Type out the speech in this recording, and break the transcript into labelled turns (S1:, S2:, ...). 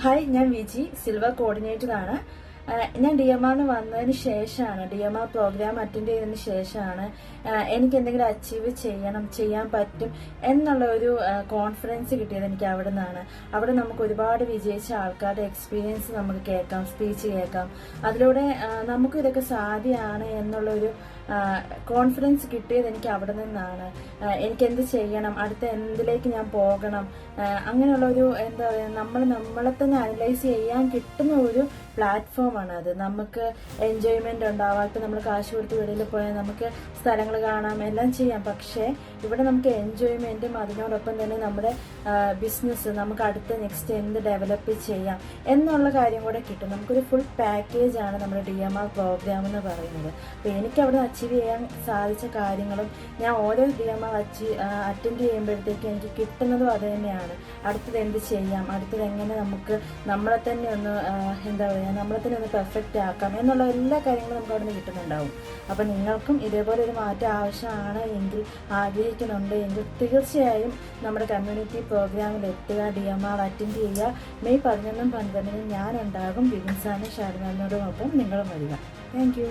S1: Hi, ഞാൻ Viji, silver കോർഡിനേറ്ററാണ്. ഞാൻ DMR വന്നതിന് ശേഷമാണ്, DMR പ്രോഗ്രാം അറ്റൻഡ് ചെയ്തതിന് ശേഷമാണ് എനിക്ക് എന്തെങ്കിലും അച്ചീവ് ചെയ്യാൻ പറ്റും എന്നുള്ള ഒരു കോൺഫിഡൻസ് കിട്ടിയത് എനിക്ക് അവിടെ നിന്നാണ്. അവിടെ നമുക്ക് ഒരുപാട് വിജയിച്ച ആൾക്കാരുടെ എക്സ്പീരിയൻസ് നമുക്ക് കേൾക്കാം, സ്പീച്ച് കേൾക്കാം. അതിലൂടെ നമുക്കും ഇതൊക്കെ സാധ്യമാണ് എന്നുള്ളൊരു കോൺഫിഡൻസ് കിട്ടിയത് എനിക്ക് അവിടെ നിന്നാണ്. എനിക്ക് എന്ത് ചെയ്യണം, അടുത്ത എന്തിലേക്ക് ഞാൻ പോകണം, അങ്ങനെയുള്ള ഒരു എന്താ പറയുക, നമ്മളെ തന്നെ അനലൈസ് ചെയ്യാൻ കിട്ടുന്ന ഒരു പ്ലാറ്റ്ഫോമാണ് അത്. നമുക്ക് എൻജോയ്മെന്റ് ഉണ്ടാവാം. ഇപ്പം നമ്മൾ കാശ് കൊടുത്ത് വെളിയിൽ പോയാൽ നമുക്ക് സ്ഥലങ്ങൾ കാണാം, എല്ലാം ചെയ്യാം. പക്ഷേ ഇവിടെ നമുക്ക് എൻജോയ്മെന്റും അതിനോടൊപ്പം തന്നെ നമ്മുടെ ബിസിനസ്, നമുക്ക് അടുത്ത നെക്സ്റ്റ് എന്ത് ഡെവലപ്പ് ചെയ്യാം എന്നുള്ള കാര്യം കൂടെ കിട്ടും. നമുക്കൊരു ഫുൾ പാക്കേജ് ആണ് നമ്മുടെ DMR പ്രോഗ്രാം എന്ന് പറയുന്നത്. അപ്പോൾ എനിക്ക് അവിടെ അച്ചീവ് ചെയ്യാൻ സാധിച്ച കാര്യങ്ങളും ഞാൻ ഓരോ DMR അറ്റൻഡ് ചെയ്യുമ്പോഴത്തേക്കും എനിക്ക് കിട്ടുന്നതും അത് തന്നെയാണ്. അടുത്തത് എന്ത് ചെയ്യാം, അടുത്തത് എങ്ങനെ നമുക്ക് നമ്മളെ തന്നെ ഒന്ന് എന്താ പറയുക, നമ്മളെ തന്നെ ഒന്ന് പെർഫെക്റ്റ് ആക്കാം എന്നുള്ള എല്ലാ കാര്യങ്ങളും നമുക്ക് അവിടെ നിന്ന് കിട്ടുന്നുണ്ടാവും. അപ്പം നിങ്ങൾക്കും ഇതേപോലെ ഒരു മാറ്റം ആവശ്യമാണ് എങ്കിൽ, ആഗ്രഹിക്കുന്നുണ്ട് എങ്കിൽ തീർച്ചയായും നമ്മുടെ കമ്മ്യൂണിറ്റി പ്രോഗ്രാമിൽ എത്തുക, DMR അറ്റൻഡ് ചെയ്യുക. മെയ് 11-12 ഞാനുണ്ടാകും. ബിബിൻ സാറിനും ഷാർമാനോടുമൊപ്പം നിങ്ങളും വരിക. Thank you.